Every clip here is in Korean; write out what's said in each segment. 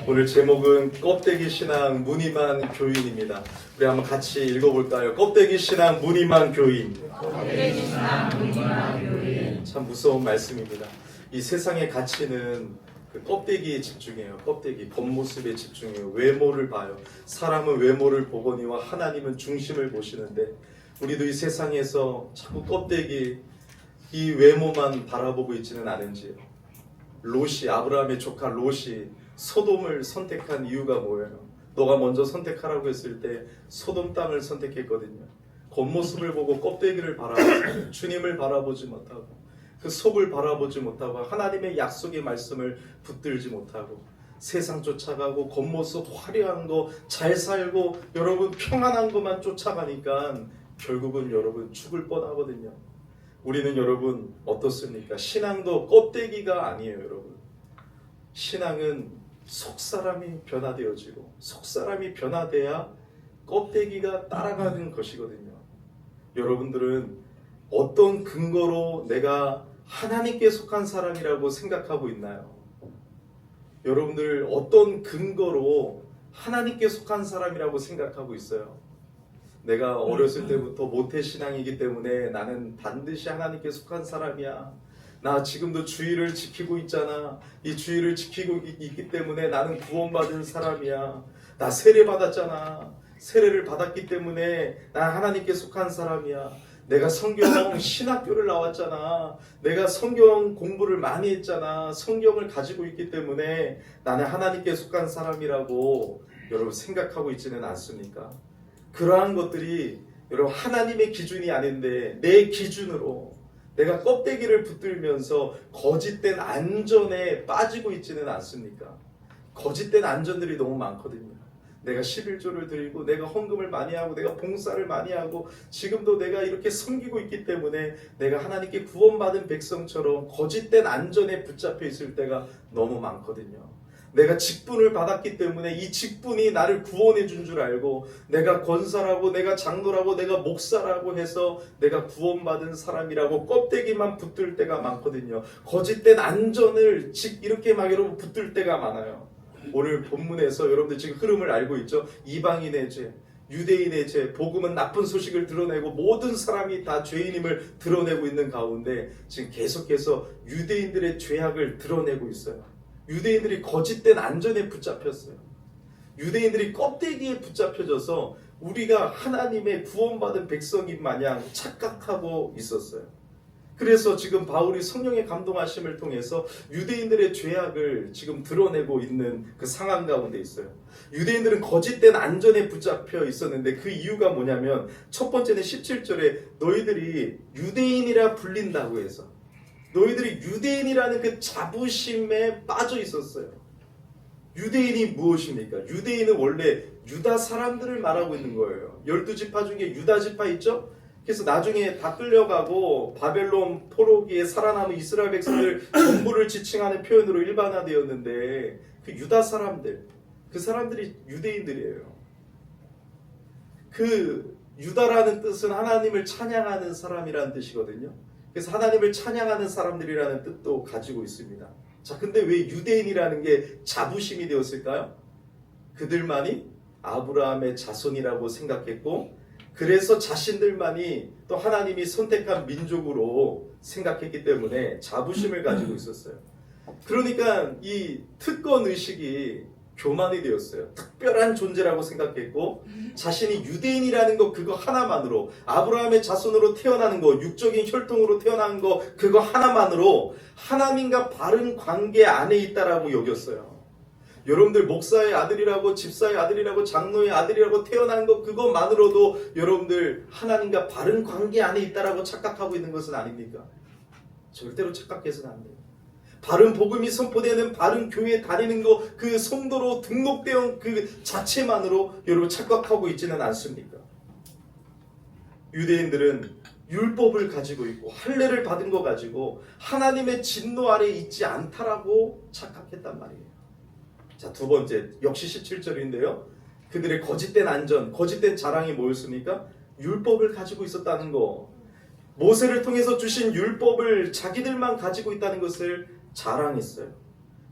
오늘 제목은 껍데기 신앙 무늬만 교인입니다. 우리 한번 같이 읽어볼까요? 껍데기 신앙 무늬만 교인. 껍데기 신앙 무늬만 교인. 참 무서운 말씀입니다. 이 세상의 가치는 그 껍데기에 집중해요. 껍데기, 겉모습에 집중해요. 외모를 봐요. 사람은 외모를 보거니와 하나님은 중심을 보시는데 우리도 이 세상에서 자꾸 껍데기, 이 외모만 바라보고 있지는 않은지요. 롯이, 아브라함의 조카 롯이 소돔을 선택한 이유가 뭐예요? 너가 먼저 선택하라고 했을 때 소돔 땅을 선택했거든요. 겉모습을 보고 껍데기를 바라보고 주님을 바라보지 못하고 그 속을 바라보지 못하고 하나님의 약속의 말씀을 붙들지 못하고 세상 쫓아가고 겉모습 화려한 거 잘 살고 여러분 평안한 것만 쫓아가니까 결국은 여러분 죽을 뻔하거든요. 우리는 여러분 어떻습니까? 신앙도 껍데기가 아니에요, 여러분. 신앙은 속사람이 변화되어지고 속사람이 변화돼야 껍데기가 따라가는 것이거든요. 여러분들은 어떤 근거로 내가 하나님께 속한 사람이라고 생각하고 있나요? 여러분들 어떤 근거로 하나님께 속한 사람이라고 생각하고 있어요? 내가 어렸을 때부터 모태신앙이기 때문에 나는 반드시 하나님께 속한 사람이야. 나 지금도 주의를 지키고 있잖아. 이 주의를 지키고 있기 때문에 나는 구원받은 사람이야. 나 세례 받았잖아. 세례를 받았기 때문에 난 하나님께 속한 사람이야. 내가 성경 신학교를 나왔잖아. 내가 성경 공부를 많이 했잖아. 성경을 가지고 있기 때문에 나는 하나님께 속한 사람이라고 여러분 생각하고 있지는 않습니까? 그러한 것들이 여러분 하나님의 기준이 아닌데 내 기준으로 내가 껍데기를 붙들면서 거짓된 안전에 빠지고 있지는 않습니까? 거짓된 안전들이 너무 많거든요. 내가 11조를 드리고 내가 헌금을 많이 하고 내가 봉사를 많이 하고 지금도 내가 이렇게 섬기고 있기 때문에 내가 하나님께 구원받은 백성처럼 거짓된 안전에 붙잡혀 있을 때가 너무 많거든요. 내가 직분을 받았기 때문에 이 직분이 나를 구원해 준 줄 알고 내가 권사라고 내가 장로라고 내가 목사라고 해서 내가 구원받은 사람이라고 껍데기만 붙들 때가 많거든요. 거짓된 안전을 이렇게 막 여러분 붙들 때가 많아요. 오늘 본문에서 여러분들 지금 흐름을 알고 있죠? 이방인의 죄, 유대인의 죄, 복음은 나쁜 소식을 드러내고 모든 사람이 다 죄인임을 드러내고 있는 가운데 지금 계속해서 유대인들의 죄악을 드러내고 있어요. 유대인들이 거짓된 안전에 붙잡혔어요. 유대인들이 껍데기에 붙잡혀져서 우리가 하나님의 구원받은 백성인 마냥 착각하고 있었어요. 그래서 지금 바울이 성령의 감동하심을 통해서 유대인들의 죄악을 지금 드러내고 있는 그 상황 가운데 있어요. 유대인들은 거짓된 안전에 붙잡혀 있었는데 그 이유가 뭐냐면 첫 번째는 17절에 너희들이 유대인이라 불린다고 해서 너희들이 유대인이라는 그 자부심에 빠져 있었어요. 유대인이 무엇입니까? 유대인은 원래 유다 사람들을 말하고 있는 거예요. 12지파 중에 유다 지파 있죠? 그래서 나중에 다 끌려가고 바벨론 포로기에 살아남은 이스라엘 백성들 전부를 지칭하는 표현으로 일반화되었는데 그 유다 사람들, 그 사람들이 유대인들이에요. 그 유다라는 뜻은 하나님을 찬양하는 사람이라는 뜻이거든요. 그래서 하나님을 찬양하는 사람들이라는 뜻도 가지고 있습니다. 자, 근데 왜 유대인이라는 게 자부심이 되었을까요? 그들만이 아브라함의 자손이라고 생각했고 그래서 자신들만이 또 하나님이 선택한 민족으로 생각했기 때문에 자부심을 가지고 있었어요. 그러니까 이 특권 의식이 교만이 되었어요. 특별한 존재라고 생각했고 자신이 유대인이라는 거 그거 하나만으로 아브라함의 자손으로 태어나는 거 육적인 혈통으로 태어난 거 그거 하나만으로 하나님과 바른 관계 안에 있다라고 여겼어요. 여러분들 목사의 아들이라고 집사의 아들이라고 장로의 아들이라고 태어난 거 그것만으로도 여러분들 하나님과 바른 관계 안에 있다라고 착각하고 있는 것은 아닙니까? 절대로 착각해서는 안 돼요. 바른 복음이 선포되는 바른 교회에 다니는 거 그 성도로 등록되어 그 자체만으로 여러분 착각하고 있지는 않습니까? 유대인들은 율법을 가지고 있고 할례를 받은 거 가지고 하나님의 진노 아래 있지 않다라고 착각했단 말이에요. 자, 두 번째 역시 17절인데요. 그들의 거짓된 안전, 거짓된 자랑이 뭐였습니까? 율법을 가지고 있었다는 거. 모세를 통해서 주신 율법을 자기들만 가지고 있다는 것을 자랑했어요.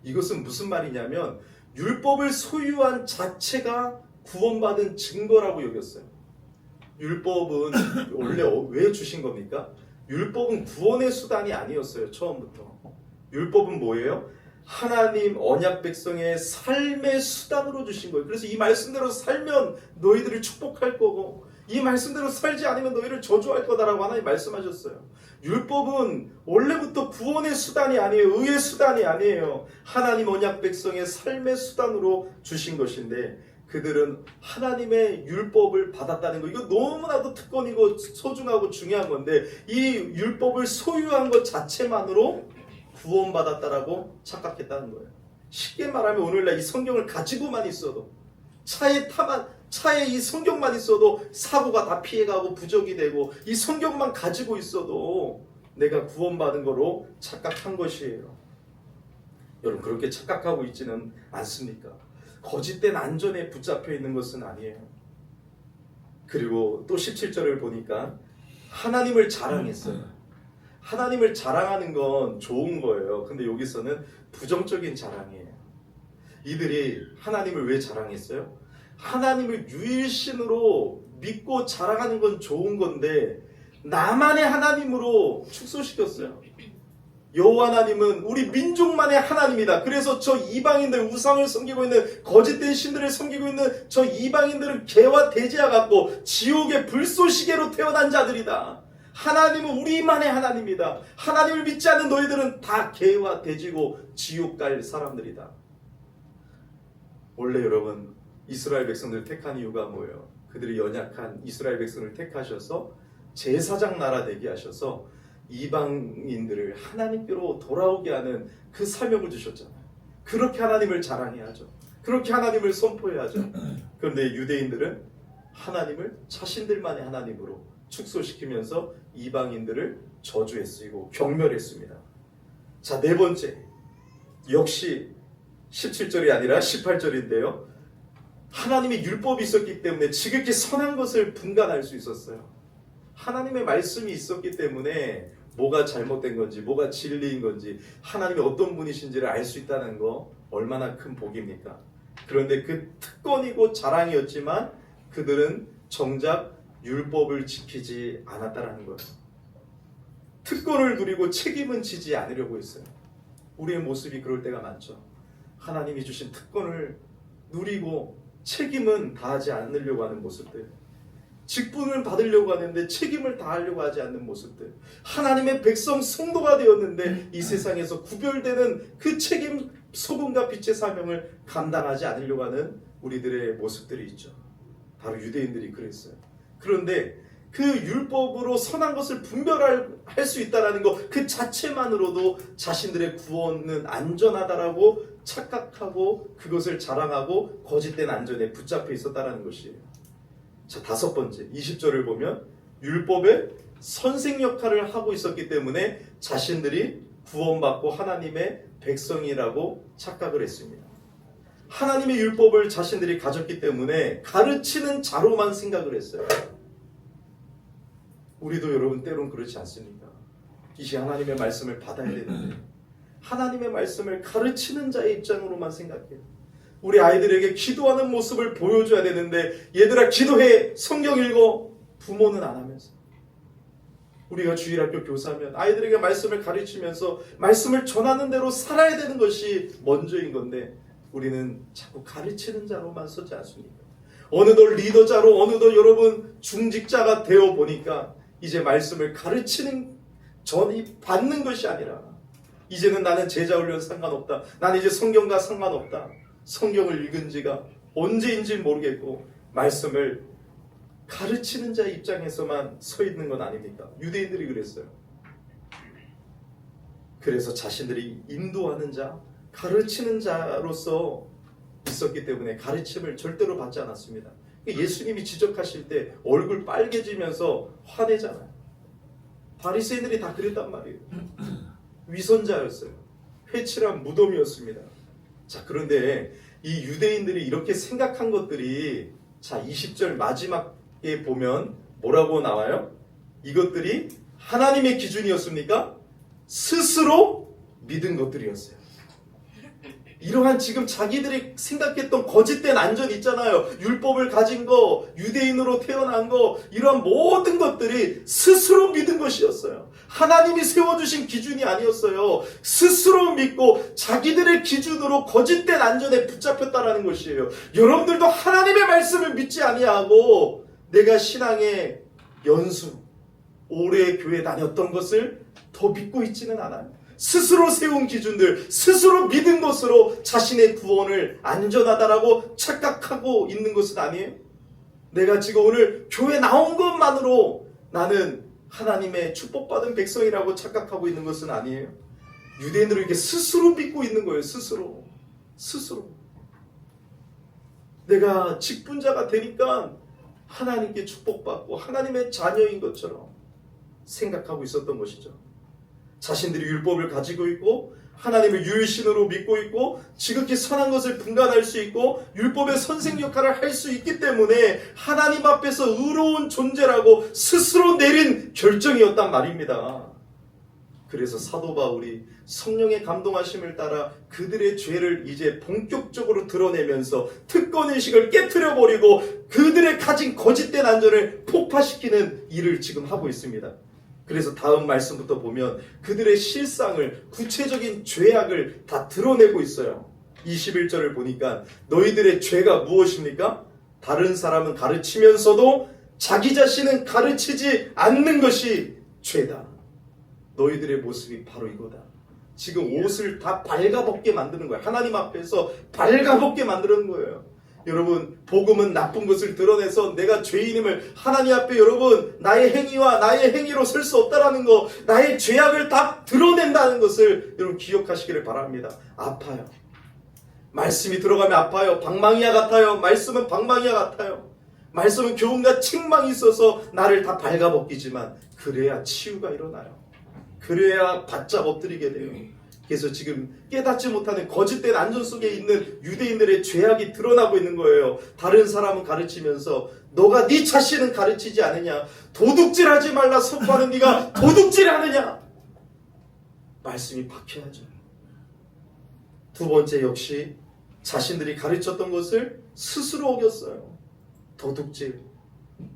이것은 무슨 말이냐면 율법을 소유한 자체가 구원받은 증거라고 여겼어요. 율법은 원래 왜 주신 겁니까? 율법은 구원의 수단이 아니었어요. 처음부터. 율법은 뭐예요? 하나님 언약 백성의 삶의 수단으로 주신 거예요. 그래서 이 말씀대로 살면 너희들을 축복할 거고 이 말씀대로 살지 않으면 너희를 저주할 거다라고 하나님 말씀하셨어요. 율법은 원래부터 구원의 수단이 아니에요. 의의 수단이 아니에요. 하나님 언약 백성의 삶의 수단으로 주신 것인데 그들은 하나님의 율법을 받았다는 거, 이거 너무나도 특권이고 소중하고 중요한 건데 이 율법을 소유한 것 자체만으로 구원받았다라고 착각했다는 거예요. 쉽게 말하면 오늘날 이 성경을 가지고만 있어도 차에 이 성경만 있어도 사고가 다 피해가고 부적이 되고 이 성경만 가지고 있어도 내가 구원받은 거로 착각한 것이에요. 여러분 그렇게 착각하고 있지는 않습니까? 거짓된 안전에 붙잡혀 있는 것은 아니에요. 그리고 또 17절을 보니까 하나님을 자랑했어요. 하나님을 자랑하는 건 좋은 거예요. 근데 여기서는 부정적인 자랑이에요. 이들이 하나님을 왜 자랑했어요? 하나님을 유일신으로 믿고 자랑하는 건 좋은 건데 나만의 하나님으로 축소시켰어요. 여호와 하나님은 우리 민족만의 하나님이다. 그래서 저 이방인들 우상을 섬기고 있는 거짓된 신들을 섬기고 있는 저 이방인들은 개와 돼지와 같고 지옥의 불쏘시개로 태어난 자들이다. 하나님은 우리만의 하나님이다. 하나님을 믿지 않는 너희들은 다 개와 돼지고 지옥 갈 사람들이다. 원래 여러분 이스라엘 백성들 택한 이유가 뭐예요? 그들이 연약한 이스라엘 백성을 택하셔서 제사장 나라 되게 하셔서 이방인들을 하나님께로 돌아오게 하는 그 사명을 주셨잖아요. 그렇게 하나님을 자랑해야죠. 그렇게 하나님을 선포해야죠. 그런데 유대인들은 하나님을 자신들만의 하나님으로 축소시키면서 이방인들을 저주했고 경멸했습니다. 자, 네 번째, 역시 17절이 아니라 18절인데요. 하나님의 율법이 있었기 때문에 지극히 선한 것을 분간할 수 있었어요. 하나님의 말씀이 있었기 때문에 뭐가 잘못된 건지 뭐가 진리인 건지 하나님이 어떤 분이신지를 알 수 있다는 거 얼마나 큰 복입니까? 그런데 그 특권이고 자랑이었지만 그들은 정작 율법을 지키지 않았다는 거예요. 특권을 누리고 책임은 지지 않으려고 했어요. 우리의 모습이 그럴 때가 많죠. 하나님이 주신 특권을 누리고 책임은 다하지 않으려고 하는 모습들, 직분을 받으려고 하는데 책임을 다하려고 하지 않는 모습들, 하나님의 백성 성도가 되었는데 이 세상에서 구별되는 그 책임, 소금과 빛의 사명을 감당하지 않으려고 하는 우리들의 모습들이 있죠. 바로 유대인들이 그랬어요. 그런데 그 율법으로 선한 것을 분별할 수 있다는 것 그 자체만으로도 자신들의 구원은 안전하다라고 착각하고 그것을 자랑하고 거짓된 안전에 붙잡혀 있었다는 것이에요. 자, 다섯 번째 20절을 보면 율법의 선생 역할을 하고 있었기 때문에 자신들이 구원받고 하나님의 백성이라고 착각을 했습니다. 하나님의 율법을 자신들이 가졌기 때문에 가르치는 자로만 생각을 했어요. 우리도 여러분 때론 그렇지 않습니까? 이제 하나님의 말씀을 받아야 되는데 하나님의 말씀을 가르치는 자의 입장으로만 생각해요. 우리 아이들에게 기도하는 모습을 보여줘야 되는데 얘들아 기도해, 성경 읽어, 부모는 안 하면서. 우리가 주일학교 교사면 아이들에게 말씀을 가르치면서 말씀을 전하는 대로 살아야 되는 것이 먼저인 건데 우리는 자꾸 가르치는 자로만 서지 않습니까? 어느덧 리더자로 어느덧 여러분 중직자가 되어 보니까 이제 말씀을 가르치는 전이 받는 것이 아니라 이제는 나는 제자 훈련 상관없다. 나는 이제 성경과 상관없다. 성경을 읽은 지가 언제인지 모르겠고 말씀을 가르치는 자의 입장에서만 서 있는 건 아닙니까? 유대인들이 그랬어요. 그래서 자신들이 인도하는 자, 가르치는 자로서 있었기 때문에 가르침을 절대로 받지 않았습니다. 예수님이 지적하실 때 얼굴 빨개지면서 화내잖아요. 바리새인들이 다 그랬단 말이에요. 위선자였어요. 회칠한 무덤이었습니다. 자, 그런데 이 유대인들이 이렇게 생각한 것들이 자 20절 마지막에 보면 뭐라고 나와요? 이것들이 하나님의 기준이었습니까? 스스로 믿은 것들이었어요. 이러한 지금 자기들이 생각했던 거짓된 안전 있잖아요. 율법을 가진 거, 유대인으로 태어난 거, 이러한 모든 것들이 스스로 믿은 것이었어요. 하나님이 세워주신 기준이 아니었어요. 스스로 믿고 자기들의 기준으로 거짓된 안전에 붙잡혔다라는 것이에요. 여러분들도 하나님의 말씀을 믿지 아니하고 내가 신앙의 연수, 오래 교회 다녔던 것을 더 믿고 있지는 않아요. 스스로 세운 기준들, 스스로 믿은 것으로 자신의 구원을 안전하다라고 착각하고 있는 것은 아니에요. 내가 지금 오늘 교회 나온 것만으로 나는 하나님의 축복받은 백성이라고 착각하고 있는 것은 아니에요. 유대인들은 이렇게 스스로 믿고 있는 거예요. 스스로. 내가 직분자가 되니까 하나님께 축복받고 하나님의 자녀인 것처럼 생각하고 있었던 것이죠. 자신들이 율법을 가지고 있고 하나님을 유일신으로 믿고 있고 지극히 선한 것을 분간할 수 있고 율법의 선생 역할을 할 수 있기 때문에 하나님 앞에서 의로운 존재라고 스스로 내린 결정이었단 말입니다. 그래서 사도 바울이 성령의 감동하심을 따라 그들의 죄를 이제 본격적으로 드러내면서 특권의식을 깨트려버리고 그들의 가진 거짓된 안전을 폭파시키는 일을 지금 하고 있습니다. 그래서 다음 말씀부터 보면 그들의 실상을, 구체적인 죄악을 다 드러내고 있어요. 21절을 보니까 너희들의 죄가 무엇입니까? 다른 사람은 가르치면서도 자기 자신은 가르치지 않는 것이 죄다. 너희들의 모습이 바로 이거다. 지금 옷을 다 발가벗게 만드는 거예요. 하나님 앞에서 발가벗게 만드는 거예요. 여러분, 복음은 나쁜 것을 드러내서 내가 죄인임을 하나님 앞에 여러분 나의 행위와 나의 행위로 설 수 없다라는 거, 나의 죄악을 다 드러낸다는 것을 여러분 기억하시기를 바랍니다. 아파요. 말씀이 들어가면 아파요. 방망이와 같아요. 말씀은 방망이와 같아요. 말씀은 교훈과 책망이 있어서 나를 다 발가벗기지만 그래야 치유가 일어나요. 그래야 바짝 엎드리게 돼요. 그래서 지금 깨닫지 못하는 거짓된 안전 속에 있는 유대인들의 죄악이 드러나고 있는 거예요. 다른 사람은 가르치면서 너가 네 자신은 가르치지 않느냐? 도둑질하지 말라 선포하는 네가 도둑질하느냐? 말씀이 박혀야죠. 두 번째 역시 자신들이 가르쳤던 것을 스스로 어겼어요. 도둑질,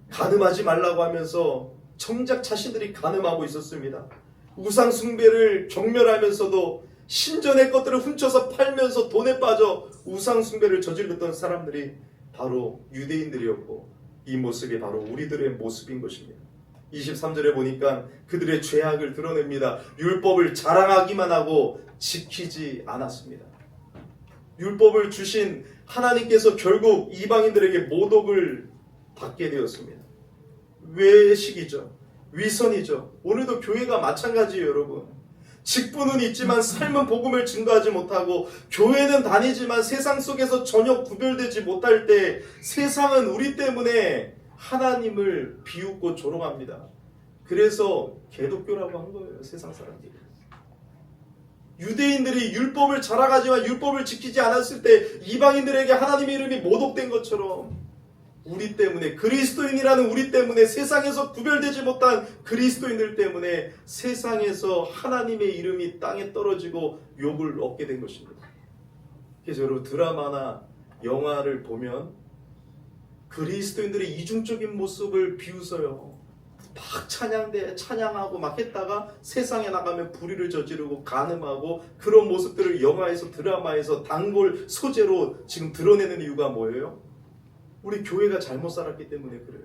간음하지 말라고 하면서 정작 자신들이 간음하고 있었습니다. 우상 숭배를 경멸하면서도 신전의 것들을 훔쳐서 팔면서 돈에 빠져 우상 숭배를 저질렀던 사람들이 바로 유대인들이었고 이 모습이 바로 우리들의 모습인 것입니다. 23절에 보니까 그들의 죄악을 드러냅니다. 율법을 자랑하기만 하고 지키지 않았습니다. 율법을 주신 하나님께서 결국 이방인들에게 모독을 받게 되었습니다. 외식이죠. 위선이죠. 오늘도 교회가 마찬가지예요, 여러분. 직분은 있지만 삶은 복음을 증거하지 못하고 교회는 다니지만 세상 속에서 전혀 구별되지 못할 때 세상은 우리 때문에 하나님을 비웃고 조롱합니다. 그래서 개독교라고 한 거예요, 세상 사람들이. 유대인들이 율법을 자랑하지만 율법을 지키지 않았을 때 이방인들에게 하나님의 이름이 모독된 것처럼 우리 때문에, 그리스도인이라는 우리 때문에, 세상에서 구별되지 못한 그리스도인들 때문에 세상에서 하나님의 이름이 땅에 떨어지고 욕을 얻게 된 것입니다. 그래서 여러분 드라마나 영화를 보면 그리스도인들의 이중적인 모습을 비웃어요. 막 찬양하고 막 했다가 세상에 나가면 불의를 저지르고 간음하고 그런 모습들을 영화에서, 드라마에서 단골 소재로 지금 드러내는 이유가 뭐예요? 우리 교회가 잘못 살았기 때문에 그래요.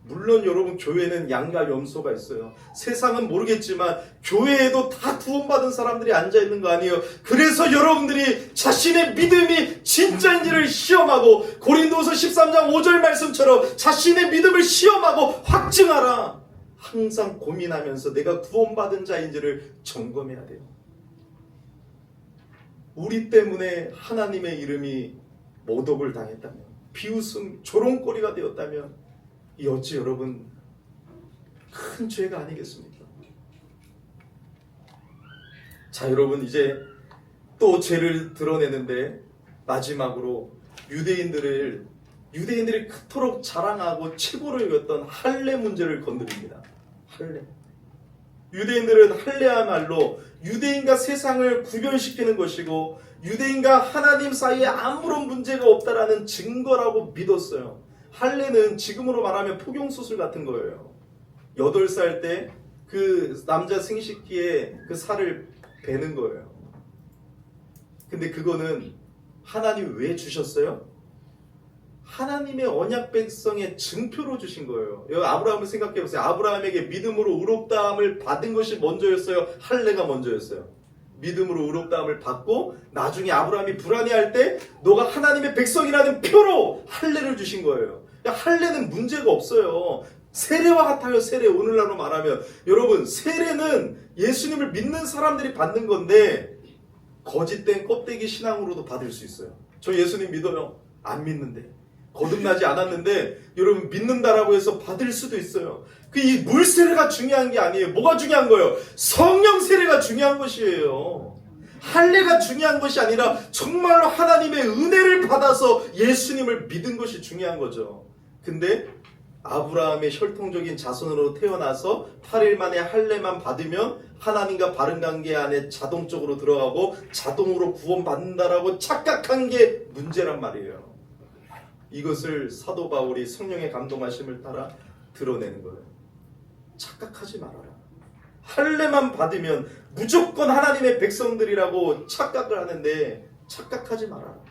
물론 여러분 교회는 양가 염소가 있어요. 세상은 모르겠지만 교회에도 다 구원받은 사람들이 앉아있는 거 아니에요. 그래서 여러분들이 자신의 믿음이 진짜인지를 시험하고 고린도서 13장 5절 말씀처럼 자신의 믿음을 시험하고 확증하라. 항상 고민하면서 내가 구원받은 자인지를 점검해야 돼요. 우리 때문에 하나님의 이름이 모독을 당했다면, 비웃음, 조롱거리가 되었다면 이 어찌 여러분 큰 죄가 아니겠습니까? 자, 여러분 이제 또 죄를 드러내는데 마지막으로 유대인들이 그토록 자랑하고 최고로 여겼던 할례 문제를 건드립니다. 할례. 유대인들은 할례야말로 유대인과 세상을 구별시키는 것이고 유대인과 하나님 사이에 아무런 문제가 없다라는 증거라고 믿었어요. 할례는 지금으로 말하면 포경수술 같은 거예요. 8살 때 그 남자 생식기에 그 살을 베는 거예요. 근데 그거는 하나님 왜 주셨어요? 하나님의 언약 백성의 증표로 주신 거예요. 여기 아브라함을 생각해 보세요. 아브라함에게 믿음으로 의롭다함을 받은 것이 먼저였어요? 할례가 먼저였어요? 믿음으로 의롭다함을 받고 나중에 아브라함이 불안해할 때 너가 하나님의 백성이라는 표로 할례를 주신 거예요. 할례는 문제가 없어요. 세례와 같아요. 세례. 오늘날로 말하면 여러분, 세례는 예수님을 믿는 사람들이 받는 건데 거짓된 껍데기 신앙으로도 받을 수 있어요. 저 예수님 믿어요. 안 믿는데, 거듭나지 않았는데 여러분 믿는다라고 해서 받을 수도 있어요. 이 물 세례가 중요한 게 아니에요. 뭐가 중요한 거예요? 성령 세례가 중요한 것이에요. 할례가 중요한 것이 아니라 정말로 하나님의 은혜를 받아서 예수님을 믿은 것이 중요한 거죠. 근데 아브라함의 혈통적인 자손으로 태어나서 8일 만에 할례만 받으면 하나님과 바른 관계 안에 자동적으로 들어가고 자동으로 구원받는다라고 착각한 게 문제란 말이에요. 이것을 사도 바울이 성령의 감동하심을 따라 드러내는 거예요. 착각하지 말아라. 할례만 받으면 무조건 하나님의 백성들이라고 착각을 하는데 착각하지 말아라.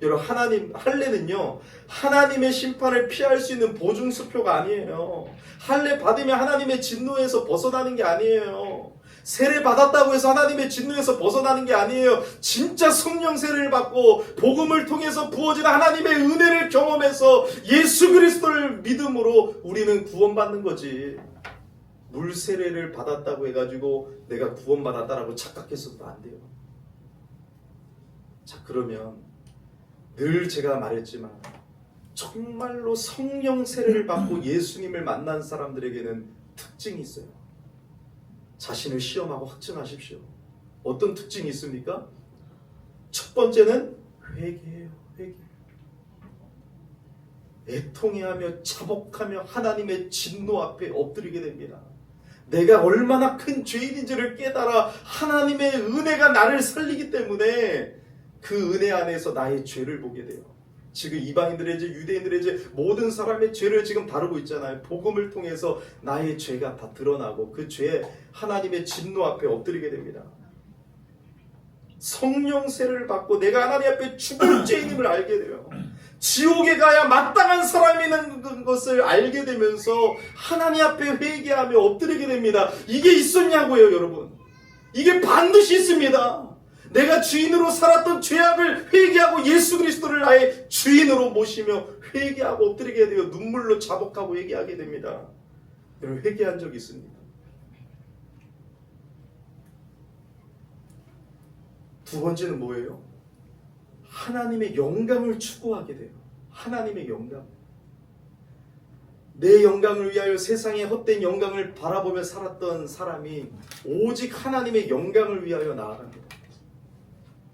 여러분, 할례는요, 하나님의 심판을 피할 수 있는 보증수표가 아니에요. 할례 받으면 하나님의 진노에서 벗어나는 게 아니에요. 세례 받았다고 해서 하나님의 진노에서 벗어나는 게 아니에요. 진짜 성령 세례를 받고 복음을 통해서 부어지는 하나님의 은혜를 경험해서 예수 그리스도를 믿음으로 우리는 구원받는 거지. 물 세례를 받았다고 해가지고 내가 구원받았다라고 착각했어도 안 돼요. 자, 그러면 늘 제가 말했지만 정말로 성령 세례를 받고 예수님을 만난 사람들에게는 특징이 있어요. 자신을 시험하고 확증하십시오. 어떤 특징이 있습니까? 첫 번째는 회개예요. 회개. 애통해하며 자복하며 하나님의 진노 앞에 엎드리게 됩니다. 내가 얼마나 큰 죄인인지를 깨달아 하나님의 은혜가 나를 살리기 때문에 그 은혜 안에서 나의 죄를 보게 돼요. 지금 이방인들의 죄, 유대인들의 죄, 모든 사람의 죄를 지금 다루고 있잖아요. 복음을 통해서 나의 죄가 다 드러나고 그 죄에 하나님의 진노 앞에 엎드리게 됩니다. 성령 세례를 받고 내가 하나님 앞에 죽을 죄인임을 알게 돼요. 지옥에 가야 마땅한 사람이라는 것을 알게 되면서 하나님 앞에 회개하며 엎드리게 됩니다. 이게 있었냐고요, 여러분. 이게 반드시 있습니다. 내가 주인으로 살았던 죄악을 회개하고 예수 그리스도를 나의 주인으로 모시며 회개하고 엎드리게 되어 눈물로 자복하고 회개하게 됩니다. 여러분, 회개한 적이 있습니다. 두 번째는 뭐예요? 하나님의 영광을 추구하게 돼요. 하나님의 영광. 내 영광을 위하여 세상의 헛된 영광을 바라보며 살았던 사람이 오직 하나님의 영광을 위하여 나아갑니다.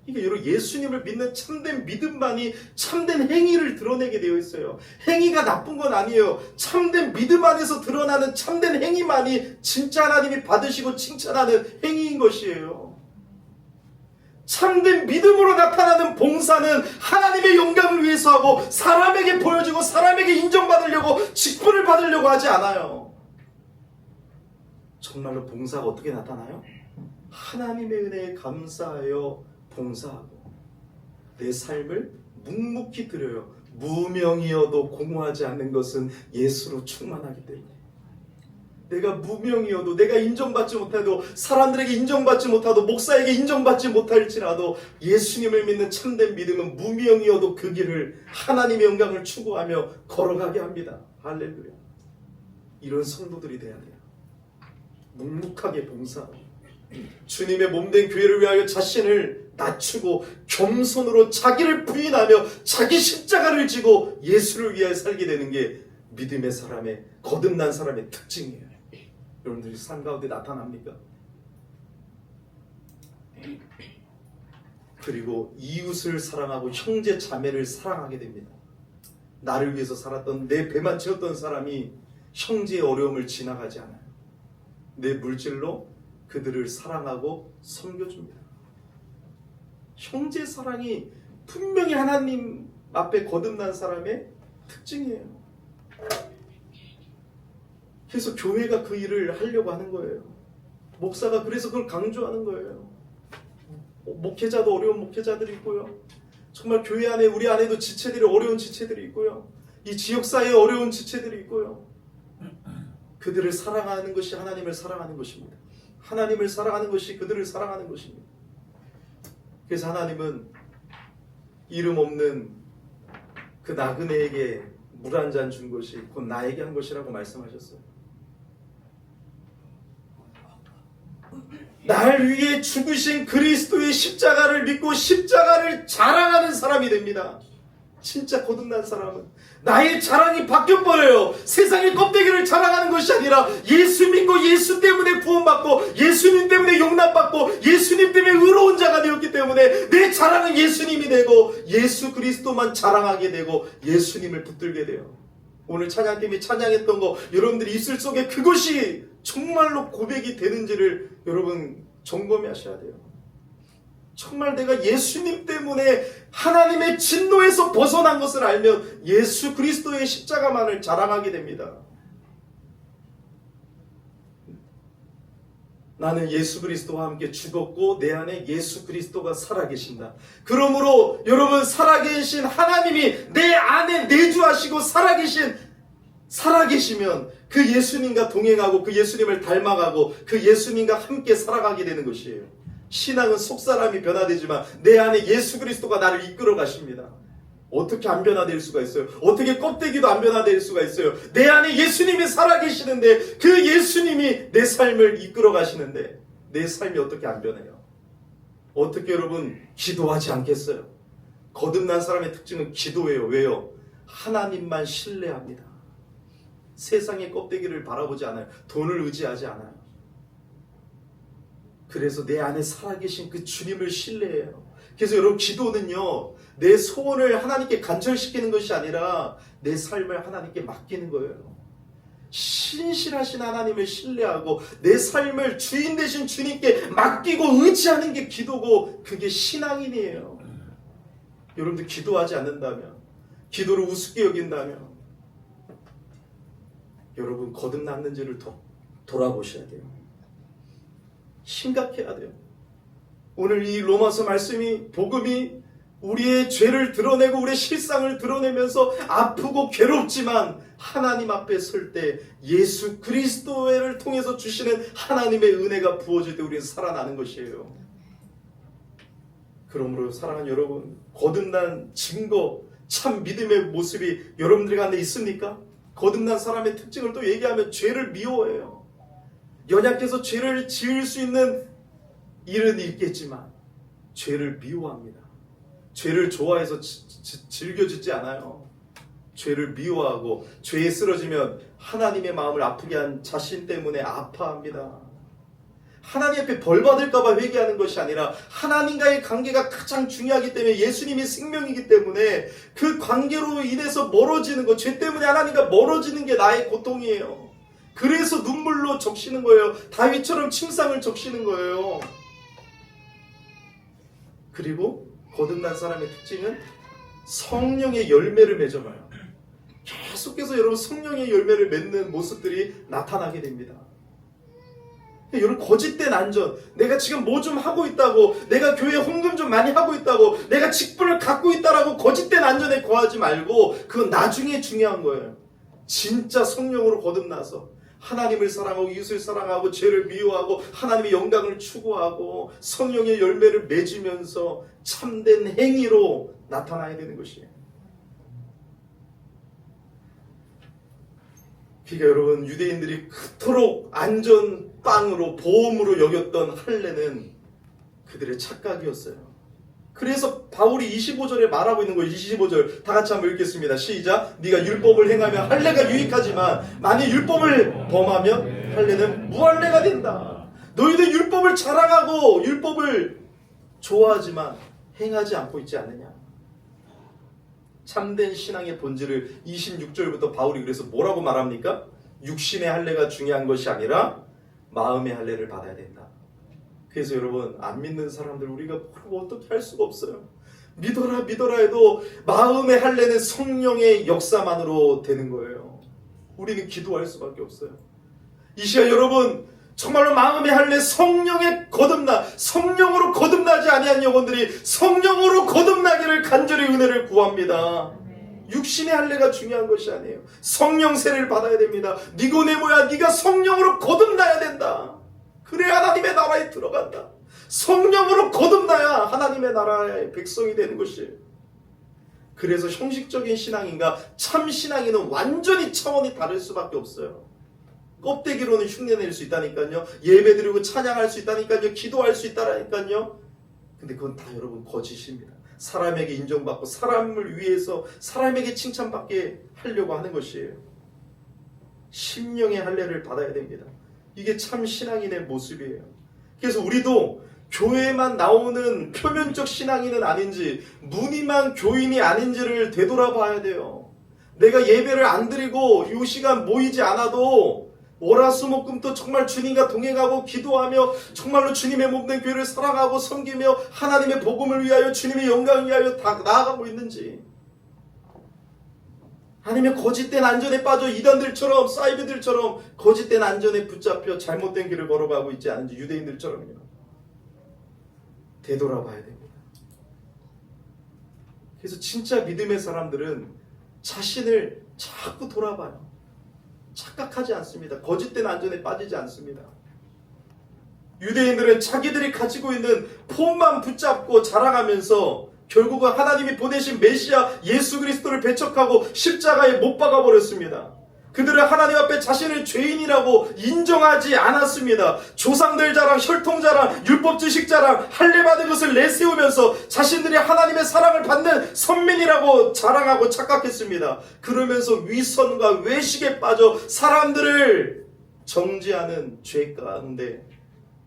이게 여러분, 예수님을 믿는 참된 믿음만이 참된 행위를 드러내게 되어 있어요. 행위가 나쁜 건 아니에요. 참된 믿음 안에서 드러나는 참된 행위만이 진짜 하나님이 받으시고 칭찬하는 행위인 것이에요. 참된 믿음으로 나타나는 봉사는 하나님의 영광을 위해서 하고 사람에게 보여주고 사람에게 인정받으려고 직분을 받으려고 하지 않아요. 정말로 봉사가 어떻게 나타나요? 하나님의 은혜에 감사하여 봉사하고 내 삶을 묵묵히 드려요. 무명이어도 공허하지 않는 것은 예수로 충만하기 때문에. 내가 무명이어도, 내가 인정받지 못해도, 사람들에게 인정받지 못하도, 목사에게 인정받지 못할지라도 예수님을 믿는 참된 믿음은 무명이어도 그 길을 하나님의 영광을 추구하며 걸어가게 합니다. 할렐루야. 이런 성도들이 돼야 돼요. 묵묵하게 봉사하고 주님의 몸된 교회를 위하여 자신을 낮추고 겸손으로 자기를 부인하며 자기 십자가를 지고 예수를 위하여 살게 되는 게 믿음의 사람의, 거듭난 사람의 특징이에요. 여러분들이 삶 가운데 나타납니까? 그리고 이웃을 사랑하고 형제 자매를 사랑하게 됩니다. 나를 위해서 살았던, 내 배만 채웠던 사람이 형제의 어려움을 지나가지 않아요. 내 물질로 그들을 사랑하고 섬겨줍니다. 형제 사랑이 분명히 하나님 앞에 거듭난 사람의 특징이에요. 그래서 교회가 그 일을 하려고 하는 거예요. 목사가 그래서 그걸 강조하는 거예요. 목회자도 어려운 목회자들이 있고요. 정말 교회 안에 우리 안에도 지체들이 어려운 지체들이 있고요. 이 지역사회에 어려운 지체들이 있고요. 그들을 사랑하는 것이 하나님을 사랑하는 것입니다. 하나님을 사랑하는 것이 그들을 사랑하는 것입니다. 그래서 하나님은 이름 없는 그 나그네에게 물 한 잔 준 것이 곧 나에게 한 것이라고 말씀하셨어요. 날 위해 죽으신 그리스도의 십자가를 믿고 십자가를 자랑하는 사람이 됩니다. 진짜 거듭난 사람은 나의 자랑이 바뀌어버려요. 세상의 껍데기를 자랑하는 것이 아니라 예수 믿고 예수 때문에 구원받고 예수님 때문에 용납받고 예수님 때문에 의로운 자가 되었기 때문에 내 자랑은 예수님이 되고 예수 그리스도만 자랑하게 되고 예수님을 붙들게 돼요. 오늘 찬양팀이 찬양했던 거 여러분들이 입술 속에 그것이 정말로 고백이 되는지를 여러분 점검하셔야 돼요. 정말 내가 예수님 때문에 하나님의 진노에서 벗어난 것을 알면 예수 그리스도의 십자가만을 자랑하게 됩니다. 나는 예수 그리스도와 함께 죽었고 내 안에 예수 그리스도가 살아계신다. 그러므로 여러분 살아계신 하나님이 내 안에 내주하시고 살아계시면 그 예수님과 동행하고 그 예수님을 닮아가고 그 예수님과 함께 살아가게 되는 것이에요. 신앙은 속사람이 변화되지만 내 안에 예수 그리스도가 나를 이끌어 가십니다. 어떻게 안 변화될 수가 있어요? 어떻게 껍데기도 안 변화될 수가 있어요? 내 안에 예수님이 살아계시는데 그 예수님이 내 삶을 이끌어 가시는데 내 삶이 어떻게 안 변해요? 어떻게 여러분 기도하지 않겠어요? 거듭난 사람의 특징은 기도예요. 왜요? 하나님만 신뢰합니다. 세상의 껍데기를 바라보지 않아요. 돈을 의지하지 않아요. 그래서 내 안에 살아계신 그 주님을 신뢰해요. 그래서 여러분 기도는요, 내 소원을 하나님께 간절시키는 것이 아니라 내 삶을 하나님께 맡기는 거예요. 신실하신 하나님을 신뢰하고 내 삶을 주인 되신 주님께 맡기고 의지하는 게 기도고 그게 신앙인이에요. 여러분들 기도하지 않는다면, 기도를 우습게 여긴다면 여러분 거듭났는지를 돌아보셔야 돼요. 심각해야 돼요. 오늘 이 로마서 말씀이 복음이 우리의 죄를 드러내고 우리의 실상을 드러내면서 아프고 괴롭지만 하나님 앞에 설 때 예수 그리스도를 통해서 주시는 하나님의 은혜가 부어질 때 우리는 살아나는 것이에요. 그러므로 사랑하는 여러분, 거듭난 증거, 참 믿음의 모습이 여러분들 가운데 있습니까? 거듭난 사람의 특징을 또 얘기하면 죄를 미워해요. 연약해서 죄를 지을 수 있는 일은 있겠지만 죄를 미워합니다. 죄를 좋아해서 즐겨 짓지 않아요. 죄를 미워하고 죄에 쓰러지면 하나님의 마음을 아프게 한 자신 때문에 아파합니다. 하나님 앞에 벌 받을까봐 회개하는 것이 아니라 하나님과의 관계가 가장 중요하기 때문에 예수님이 생명이기 때문에 그 관계로 인해서 멀어지는 것, 죄 때문에 하나님과 멀어지는 게 나의 고통이에요. 그래서 눈물로 적시는 거예요. 다윗처럼 침상을 적시는 거예요. 그리고 거듭난 사람의 특징은 성령의 열매를 맺어봐요. 계속해서 여러분 성령의 열매를 맺는 모습들이 나타나게 됩니다. 여러분 거짓된 안전, 내가 지금 뭐 좀 하고 있다고, 내가 교회 헌금 좀 많이 하고 있다고, 내가 직분을 갖고 있다라고 거짓된 안전에 거하지 말고 그건 나중에 중요한 거예요. 진짜 성령으로 거듭나서 하나님을 사랑하고 이웃을 사랑하고 죄를 미워하고 하나님의 영광을 추구하고 성령의 열매를 맺으면서 참된 행위로 나타나야 되는 것이에요. 그러니까 여러분 유대인들이 그토록 안전빵으로 보험으로 여겼던 할례는 그들의 착각이었어요. 그래서 바울이 25절에 말하고 있는 거예요. 25절 다 같이 한번 읽겠습니다. 시작. 네가 율법을 행하면 할례가 유익하지만 만일 율법을 범하면 할례는 무할례가 된다. 너희들 율법을 자랑하고 율법을 좋아하지만 행하지 않고 있지 않느냐. 참된 신앙의 본질을 26절부터 바울이 그래서 뭐라고 말합니까? 육신의 할례가 중요한 것이 아니라 마음의 할례를 받아야 된다. 그래서 여러분, 안 믿는 사람들 우리가 어떻게 할 수가 없어요. 믿어라 믿어라 해도 마음의 할례는 성령의 역사만으로 되는 거예요. 우리는 기도할 수밖에 없어요. 이 시간 여러분, 정말로 마음의 할례, 성령의 성령으로 거듭나지 아니한 영혼들이 성령으로 거듭나기를 간절히 은혜를 구합니다. 육신의 할례가 중요한 것이 아니에요. 성령 세례를 받아야 됩니다. 니고데모야, 네가 성령으로 거듭나야 된다. 그래야 하나님의 나라에 들어간다. 성령으로 거듭나야 하나님의 나라의 백성이 되는 것이에요. 그래서 형식적인 신앙인가 참 신앙인은 완전히 차원이 다를 수밖에 없어요. 껍데기로는 흉내낼 수 있다니까요. 예배드리고 찬양할 수 있다니까요. 기도할 수 있다니까요. 근데 그건 다 여러분 거짓입니다. 사람에게 인정받고 사람을 위해서 사람에게 칭찬받게 하려고 하는 것이에요. 심령의 할례를 받아야 됩니다. 이게 참 신앙인의 모습이에요. 그래서 우리도 교회만 나오는 표면적 신앙인은 아닌지, 무늬만 교인이 아닌지를 되돌아봐야 돼요. 내가 예배를 안 드리고 이 시간 모이지 않아도 월화수목금토 정말 주님과 동행하고 기도하며 정말로 주님의 몸된 교회를 사랑하고 섬기며 하나님의 복음을 위하여 주님의 영광을 위하여 다 나아가고 있는지, 아니면 거짓된 안전에 빠져 이단들처럼 사이비들처럼 거짓된 안전에 붙잡혀 잘못된 길을 걸어가고 있지 않은지, 유대인들처럼요. 되돌아봐야 됩니다. 그래서 진짜 믿음의 사람들은 자신을 자꾸 돌아봐요. 착각하지 않습니다. 거짓된 안전에 빠지지 않습니다. 유대인들은 자기들이 가지고 있는 폼만 붙잡고 자랑하면서 결국은 하나님이 보내신 메시아 예수 그리스도를 배척하고 십자가에 못 박아버렸습니다. 그들은 하나님 앞에 자신을 죄인이라고 인정하지 않았습니다. 조상들 자랑, 혈통 자랑, 율법 지식 자랑, 할례 받은 것을 내세우면서 자신들이 하나님의 사랑을 받는 선민이라고 자랑하고 착각했습니다. 그러면서 위선과 외식에 빠져 사람들을 정죄하는 죄 가운데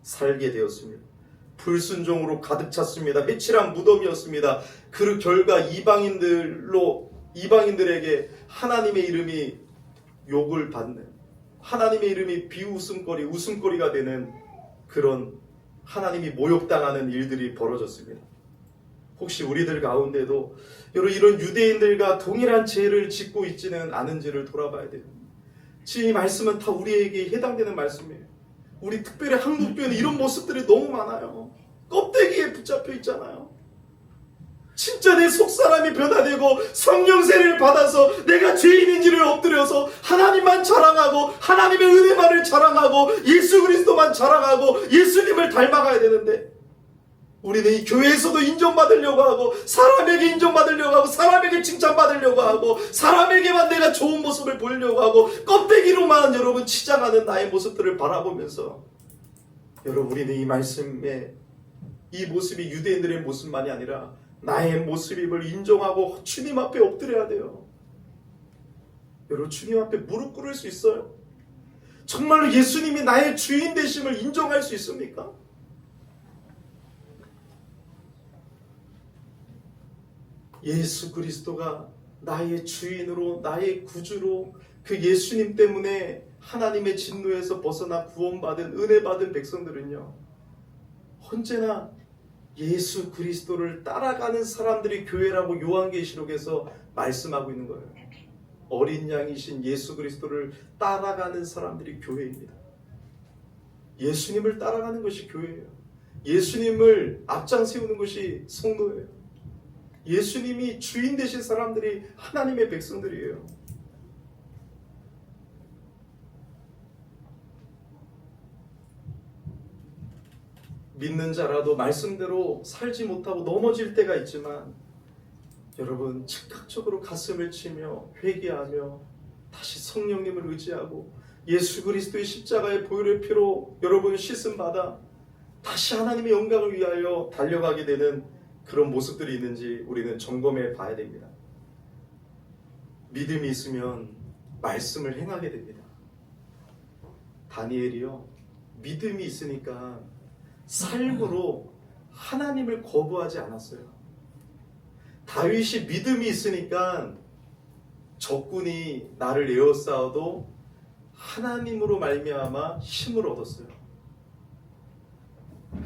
살게 되었습니다. 불순종으로 가득 찼습니다. 회칠한 무덤이었습니다. 그 결과 이방인들에게 하나님의 이름이 욕을 받는, 하나님의 이름이 비웃음거리, 웃음거리가 되는 그런 하나님이 모욕당하는 일들이 벌어졌습니다. 혹시 우리들 가운데도 여러분 이런 유대인들과 동일한 죄를 짓고 있지는 않은지를 돌아봐야 돼요. 지금 이 말씀은 다 우리에게 해당되는 말씀이에요. 우리 특별히 한국교회는 이런 모습들이 너무 많아요. 껍데기에 붙잡혀 있잖아요. 진짜 내 속사람이 변화되고 성령 세례를 받아서 내가 죄인인지를 엎드려서 하나님만 자랑하고 하나님의 은혜만을 자랑하고 예수 그리스도만 자랑하고 예수님을 닮아가야 되는데, 우리는 이 교회에서도 인정받으려고 하고 사람에게 인정받으려고 하고 사람에게 칭찬받으려고 하고 사람에게만 내가 좋은 모습을 보이려고 하고 껍데기로만 여러분 치장하는 나의 모습들을 바라보면서, 여러분 우리는 이 말씀에 이 모습이 유대인들의 모습만이 아니라 나의 모습임을 인정하고 주님 앞에 엎드려야 돼요. 여러분 주님 앞에 무릎 꿇을 수 있어요? 정말로 예수님이 나의 주인 되심을 인정할 수 있습니까? 예수 그리스도가 나의 주인으로 나의 구주로 그 예수님 때문에 하나님의 진노에서 벗어나 구원받은 은혜받은 백성들은요, 언제나 예수 그리스도를 따라가는 사람들이 교회라고 요한계시록에서 말씀하고 있는 거예요. 어린 양이신 예수 그리스도를 따라가는 사람들이 교회입니다. 예수님을 따라가는 것이 교회예요. 예수님을 앞장 세우는 것이 성도예요. 예수님이 주인 되신 사람들이 하나님의 백성들이에요. 믿는 자라도 말씀대로 살지 못하고 넘어질 때가 있지만, 여러분 즉각적으로 가슴을 치며 회개하며 다시 성령님을 의지하고 예수 그리스도의 십자가의 보혈의 피로 여러분 씻음받아 다시 하나님의 영광을 위하여 달려가게 되는 그런 모습들이 있는지 우리는 점검해 봐야 됩니다. 믿음이 있으면 말씀을 행하게 됩니다. 다니엘이요, 믿음이 있으니까 삶으로 하나님을 거부하지 않았어요. 다윗이 믿음이 있으니까 적군이 나를 에워싸워도 하나님으로 말미암아 힘을 얻었어요.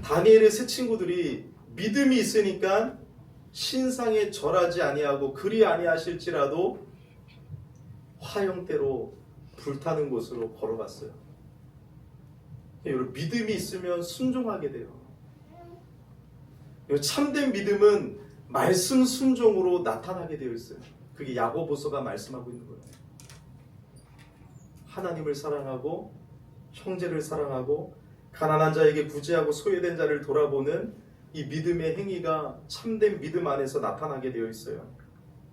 다니엘의 세 친구들이 믿음이 있으니까 신상에 절하지 아니하고 그리 아니하실지라도 화형대로 불타는 곳으로 걸어갔어요. 여러분, 믿음이 있으면 순종하게 돼요. 참된 믿음은 말씀 순종으로 나타나게 되어 있어요. 그게 야고보서가 말씀하고 있는 거예요. 하나님을 사랑하고 형제를 사랑하고 가난한 자에게 구제하고 소외된 자를 돌아보는 이 믿음의 행위가 참된 믿음 안에서 나타나게 되어 있어요.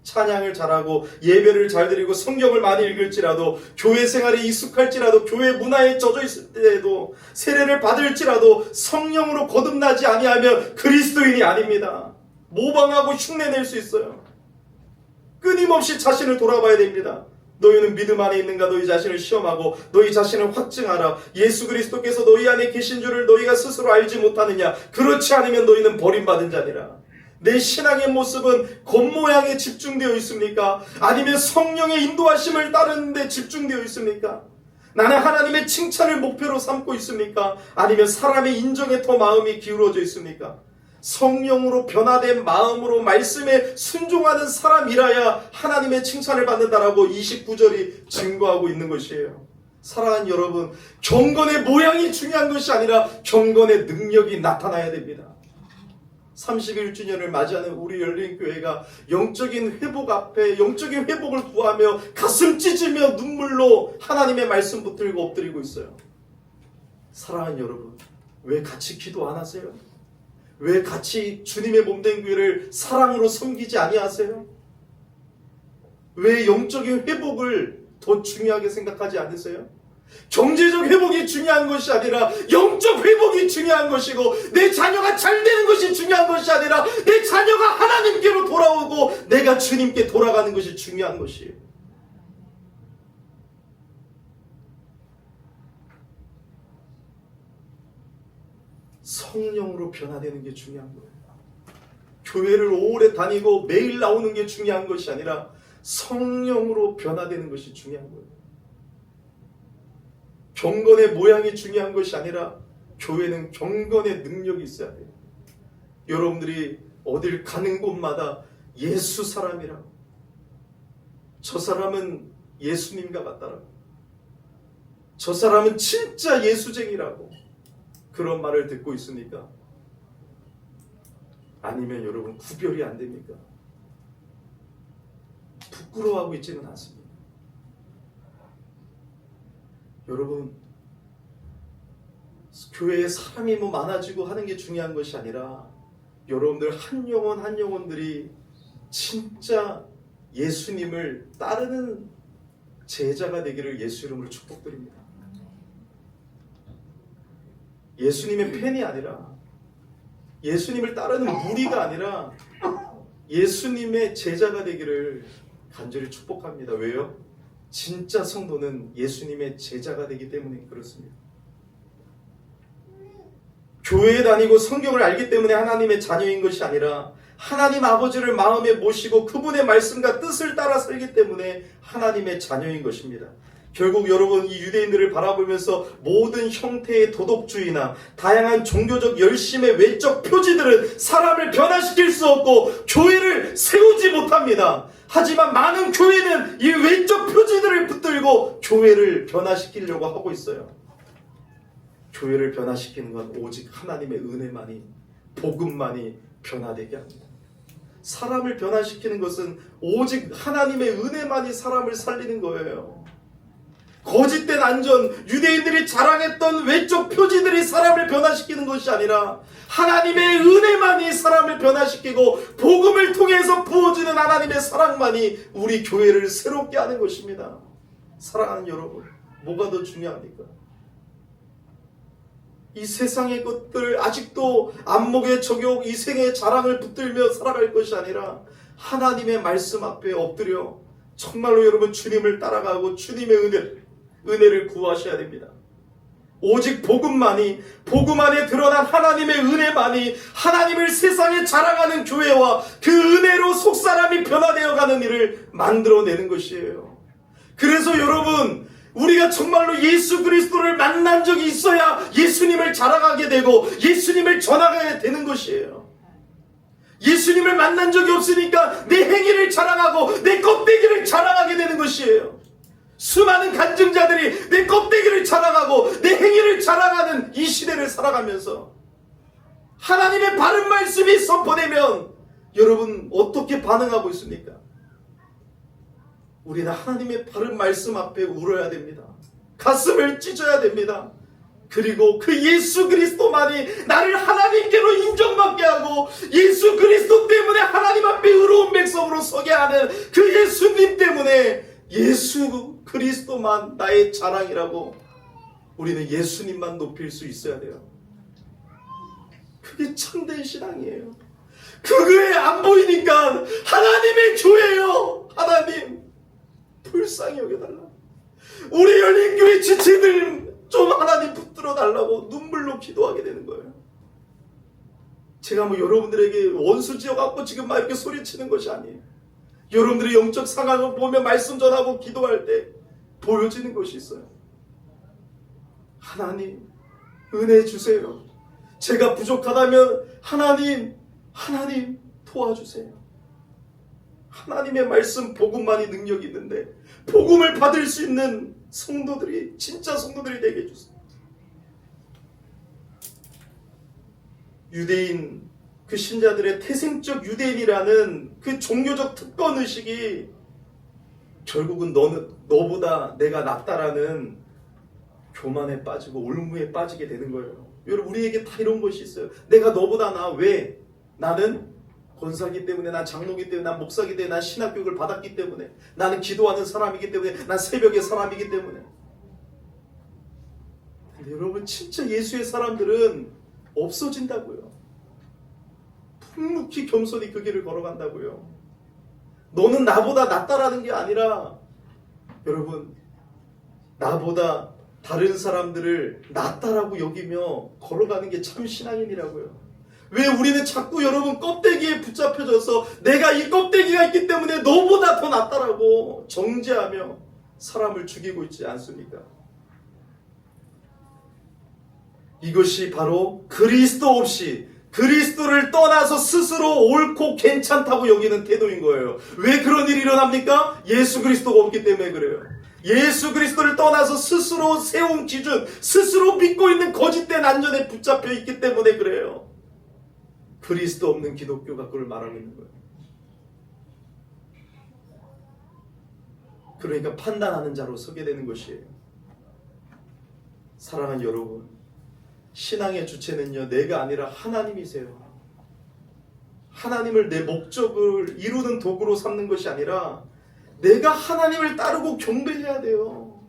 찬양을 잘하고 예배를 잘 드리고 성경을 많이 읽을지라도 교회 생활에 익숙할지라도 교회 문화에 젖어 있을 때에도 세례를 받을지라도 성령으로 거듭나지 아니하면 그리스도인이 아닙니다. 모방하고 흉내낼 수 있어요. 끊임없이 자신을 돌아봐야 됩니다. 너희는 믿음 안에 있는가? 너희 자신을 시험하고 너희 자신을 확증하라. 예수 그리스도께서 너희 안에 계신 줄을 너희가 스스로 알지 못하느냐? 그렇지 않으면 너희는 버림받은 자니라. 내 신앙의 모습은 겉모양에 집중되어 있습니까? 아니면 성령의 인도하심을 따르는 데 집중되어 있습니까? 나는 하나님의 칭찬을 목표로 삼고 있습니까? 아니면 사람의 인정에 더 마음이 기울어져 있습니까? 성령으로 변화된 마음으로 말씀에 순종하는 사람이라야 하나님의 칭찬을 받는다라고 29절이 증거하고 있는 것이에요. 사랑하는 여러분, 경건의 모양이 중요한 것이 아니라 경건의 능력이 나타나야 됩니다. 31주년을 맞이하는 우리 열린교회가 영적인 회복 앞에 영적인 회복을 구하며 가슴 찢으며 눈물로 하나님의 말씀 붙들고 엎드리고 있어요. 사랑하는 여러분, 왜 같이 기도 안 하세요? 왜 같이 주님의 몸된 교회를 사랑으로 섬기지 아니하세요? 왜 영적인 회복을 더 중요하게 생각하지 않으세요? 경제적 회복이 중요한 것이 아니라 영적 회복이 중요한 것이고, 내 자녀가 잘 되는 것이 중요한 것이 아니라 내 자녀가 하나님께로 돌아오고 내가 주님께 돌아가는 것이 중요한 것이에요. 성령으로 변화되는 게 중요한 거예요. 교회를 오래 다니고 매일 나오는 게 중요한 것이 아니라 성령으로 변화되는 것이 중요한 거예요. 경건의 모양이 중요한 것이 아니라 교회는 경건의 능력이 있어야 돼요. 여러분들이 어딜 가는 곳마다 예수 사람이라고, 저 사람은 예수님과 같다라고, 저 사람은 진짜 예수쟁이라고 그런 말을 듣고 있습니까? 아니면 여러분 구별이 안 됩니까? 부끄러워하고 있지는 않습니다. 여러분, 교회에 사람이 많아지고 하는 게 중요한 것이 아니라 여러분들 한 영혼 한 영혼들이 진짜 예수님을 따르는 제자가 되기를 예수 이름으로 축복드립니다. 예수님의 팬이 아니라, 예수님을 따르는 무리가 아니라 예수님의 제자가 되기를 간절히 축복합니다. 왜요? 진짜 성도는 예수님의 제자가 되기 때문에 그렇습니다. 교회에 다니고 성경을 알기 때문에 하나님의 자녀인 것이 아니라 하나님 아버지를 마음에 모시고 그분의 말씀과 뜻을 따라 살기 때문에 하나님의 자녀인 것입니다. 결국 여러분, 이 유대인들을 바라보면서 모든 형태의 도덕주의나 다양한 종교적 열심의 외적 표지들은 사람을 변화시킬 수 없고 교회를 세우지 못합니다. 하지만 많은 교회는 이 외적 표지들을 붙들고 교회를 변화시키려고 하고 있어요. 교회를 변화시키는 건 오직 하나님의 은혜만이, 복음만이 변화되게 합니다. 사람을 변화시키는 것은 오직 하나님의 은혜만이 사람을 살리는 거예요. 거짓된 안전, 유대인들이 자랑했던 외적 표지들이 사람을 변화시키는 것이 아니라 하나님의 은혜만이 사람을 변화시키고 복음을 통해서 부어지는 하나님의 사랑만이 우리 교회를 새롭게 하는 것입니다. 사랑하는 여러분, 뭐가 더 중요합니까? 이 세상의 것들, 아직도 안목의 적용, 이 생의 자랑을 붙들며 살아갈 것이 아니라 하나님의 말씀 앞에 엎드려 정말로 여러분 주님을 따라가고 주님의 은혜를 구하셔야 됩니다. 오직 복음만이, 복음 안에 드러난 하나님의 은혜만이 하나님을 세상에 자랑하는 교회와 그 은혜로 속사람이 변화되어 가는 일을 만들어내는 것이에요. 그래서 여러분, 우리가 정말로 예수 그리스도를 만난 적이 있어야 예수님을 자랑하게 되고 예수님을 전하게 되는 것이에요. 예수님을 만난 적이 없으니까 내 행위를 자랑하고 내 껍데기를 자랑하게 되는 것이에요. 수많은 간증자들이 내 껍데기를 자랑하고 내 행위를 자랑하는 이 시대를 살아가면서 하나님의 바른 말씀이 선포되면 여러분 어떻게 반응하고 있습니까? 우리는 하나님의 바른 말씀 앞에 울어야 됩니다. 가슴을 찢어야 됩니다. 그리고 그 예수 그리스도만이 나를 하나님께로 인정받게 하고 예수 그리스도 때문에 하나님 앞에 의로운 백성으로 서게 하는 그 예수님 때문에 예수 그리스도만 나의 자랑이라고 우리는 예수님만 높일 수 있어야 돼요. 그게 참된 신앙이에요. 그게 안 보이니까 하나님의 교회요. 하나님 불쌍히 여겨달라. 우리 열린교회 지체들 좀 하나님 붙들어 달라고 눈물로 기도하게 되는 거예요. 제가 뭐 여러분들에게 원수 지어갖고 지금 막 이렇게 소리치는 것이 아니에요. 여러분들의 영적 상황을 보며 말씀 전하고 기도할 때 보여지는 것이 있어요. 하나님 은혜 주세요. 제가 부족하다면 하나님 도와주세요. 하나님의 말씀 복음만이 능력이 있는데 복음을 받을 수 있는 성도들이 진짜 성도들이 되게 해주세요. 유대인 그 신자들의 태생적 유대인이라는 그 종교적 특권 의식이 결국은 너보다 내가 낫다라는 교만에 빠지고 올무에 빠지게 되는 거예요. 여러분 우리에게 다 이런 것이 있어요. 내가 너보다 나 왜? 나는 권사기 때문에, 난 장로기 때문에, 난 목사기 때문에, 난 신학교육을 받았기 때문에, 나는 기도하는 사람이기 때문에, 난 새벽의 사람이기 때문에. 근데 여러분 진짜 예수의 사람들은 없어진다고요. 묵묵히 겸손히 그 길을 걸어간다고요. 너는 나보다 낫다라는 게 아니라 여러분 나보다 다른 사람들을 낫다라고 여기며 걸어가는 게 참 신앙인이라고요. 왜 우리는 자꾸 여러분 껍데기에 붙잡혀져서 내가 이 껍데기가 있기 때문에 너보다 더 낫다라고 정죄하며 사람을 죽이고 있지 않습니까? 이것이 바로 그리스도 없이 그리스도를 떠나서 스스로 옳고 괜찮다고 여기는 태도인 거예요. 왜 그런 일이 일어납니까? 예수 그리스도가 없기 때문에 그래요. 예수 그리스도를 떠나서 스스로 세운 기준, 스스로 믿고 있는 거짓된 안전에 붙잡혀 있기 때문에 그래요. 그리스도 없는 기독교가 그걸 말하고 있는 거예요. 그러니까 판단하는 자로 서게 되는 것이에요. 사랑하는 여러분, 신앙의 주체는요 내가 아니라 하나님이세요. 하나님을 내 목적을 이루는 도구로 삼는 것이 아니라 내가 하나님을 따르고 경배해야 돼요.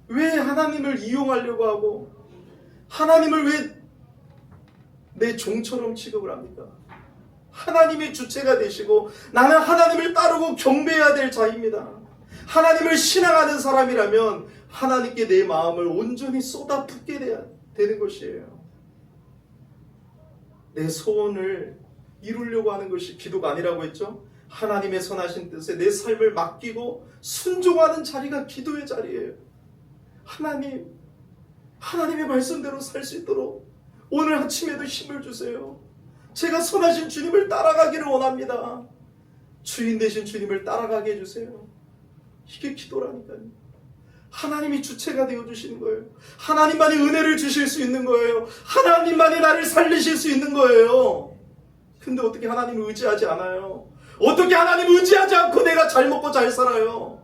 왜 하나님을 이용하려고 하고 하나님을 왜 내 종처럼 취급을 합니까? 하나님의 주체가 되시고 나는 하나님을 따르고 경배해야 될 자입니다. 하나님을 신앙하는 사람이라면 하나님께 내 마음을 온전히 쏟아붓게 되는 것이에요. 내 소원을 이루려고 하는 것이 기도가 아니라고 했죠? 하나님의 선하신 뜻에 내 삶을 맡기고 순종하는 자리가 기도의 자리예요. 하나님의 말씀대로 살 수 있도록 오늘 아침에도 힘을 주세요. 제가 선하신 주님을 따라가기를 원합니다. 주인 되신 주님을 따라가게 해주세요. 이게 기도라니까요. 하나님이 주체가 되어주시는 거예요. 하나님만이 은혜를 주실 수 있는 거예요. 하나님만이 나를 살리실 수 있는 거예요. 근데 어떻게 하나님을 의지하지 않아요? 어떻게 하나님을 의지하지 않고 내가 잘 먹고 잘 살아요?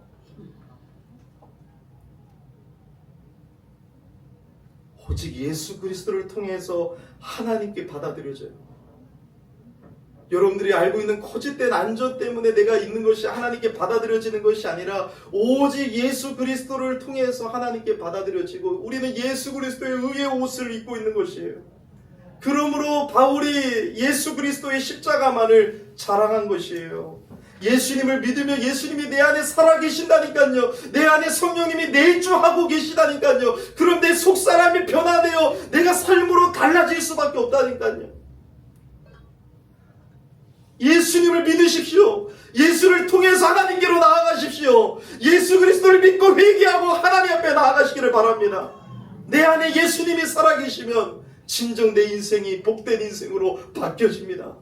오직 예수 그리스도를 통해서 하나님께 받아들여져요. 여러분들이 알고 있는 거짓된 안전 때문에 내가 있는 것이 하나님께 받아들여지는 것이 아니라 오직 예수 그리스도를 통해서 하나님께 받아들여지고 우리는 예수 그리스도의 의의 옷을 입고 있는 것이에요. 그러므로 바울이 예수 그리스도의 십자가만을 자랑한 것이에요. 예수님을 믿으며 예수님이 내 안에 살아계신다니까요. 내 안에 성령님이 내주하고 계시다니까요. 그럼 내 속사람이 변화되어 내가 삶으로 달라질 수밖에 없다니까요. 예수님을 믿으십시오. 예수를 통해서 하나님께로 나아가십시오. 예수 그리스도를 믿고 회개하고 하나님 앞에 나아가시기를 바랍니다. 내 안에 예수님이 살아계시면 진정 내 인생이 복된 인생으로 바뀌어집니다.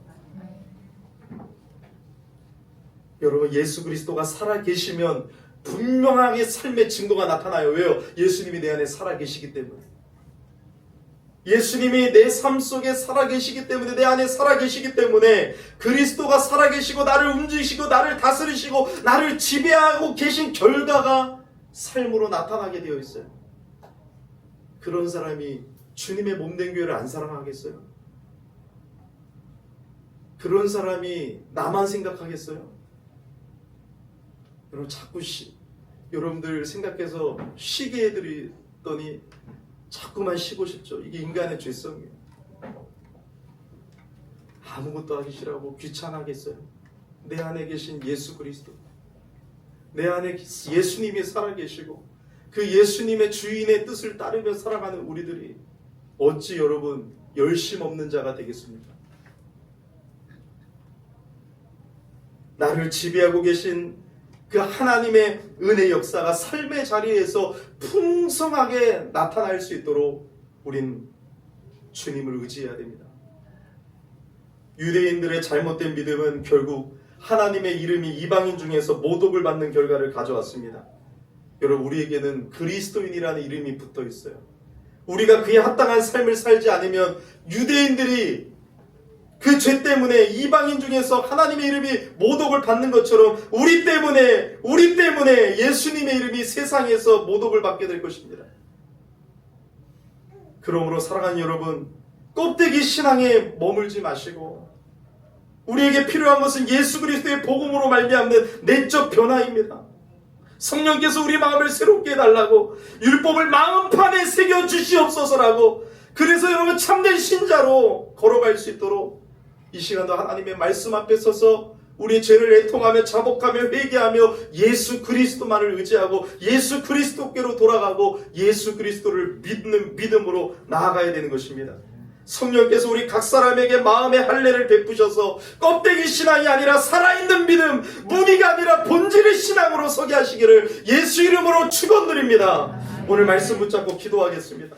여러분, 예수 그리스도가 살아계시면 분명하게 삶의 증거가 나타나요. 왜요? 예수님이 내 안에 살아계시기 때문에. 예수님이 내 삶 속에 살아계시기 때문에, 내 안에 살아계시기 때문에 그리스도가 살아계시고 나를 움직이시고 나를 다스리시고 나를 지배하고 계신 결과가 삶으로 나타나게 되어 있어요. 그런 사람이 주님의 몸된 교회를 안 사랑하겠어요? 그런 사람이 나만 생각하겠어요? 여러분, 자꾸 여러분들 생각해서 쉬게 해드리더니 자꾸만 쉬고 싶죠. 이게 인간의 죄성이에요. 아무것도 하기 싫어하고 귀찮아하겠어요? 내 안에 계신 예수 그리스도, 내 안에 예수님이 살아계시고 그 예수님의 주인의 뜻을 따르며 살아가는 우리들이 어찌 여러분 열심 없는 자가 되겠습니까? 나를 지배하고 계신 그 하나님의 은혜 역사가 삶의 자리에서 풍성하게 나타날 수 있도록 우린 주님을 의지해야 됩니다. 유대인들의 잘못된 믿음은 결국 하나님의 이름이 이방인 중에서 모독을 받는 결과를 가져왔습니다. 여러분, 우리에게는 그리스도인이라는 이름이 붙어 있어요. 우리가 그에 합당한 삶을 살지 않으면 유대인들이 그 죄 때문에 이방인 중에서 하나님의 이름이 모독을 받는 것처럼 우리 때문에 예수님의 이름이 세상에서 모독을 받게 될 것입니다. 그러므로 사랑하는 여러분, 껍데기 신앙에 머물지 마시고 우리에게 필요한 것은 예수 그리스도의 복음으로 말미암는 내적 변화입니다. 성령께서 우리 마음을 새롭게 해달라고, 율법을 마음판에 새겨주시옵소서라고, 그래서 여러분 참된 신자로 걸어갈 수 있도록 이 시간도 하나님의 말씀 앞에 서서 우리의 죄를 애통하며 자복하며 회개하며 예수 그리스도만을 의지하고 예수 그리스도께로 돌아가고 예수 그리스도를 믿는 믿음으로 나아가야 되는 것입니다. 성령께서 우리 각 사람에게 마음의 할례를 베푸셔서 껍데기 신앙이 아니라 살아있는 믿음, 무늬가 아니라 본질의 신앙으로 서게 하시기를 예수 이름으로 축원드립니다. 오늘 말씀 붙잡고 기도하겠습니다.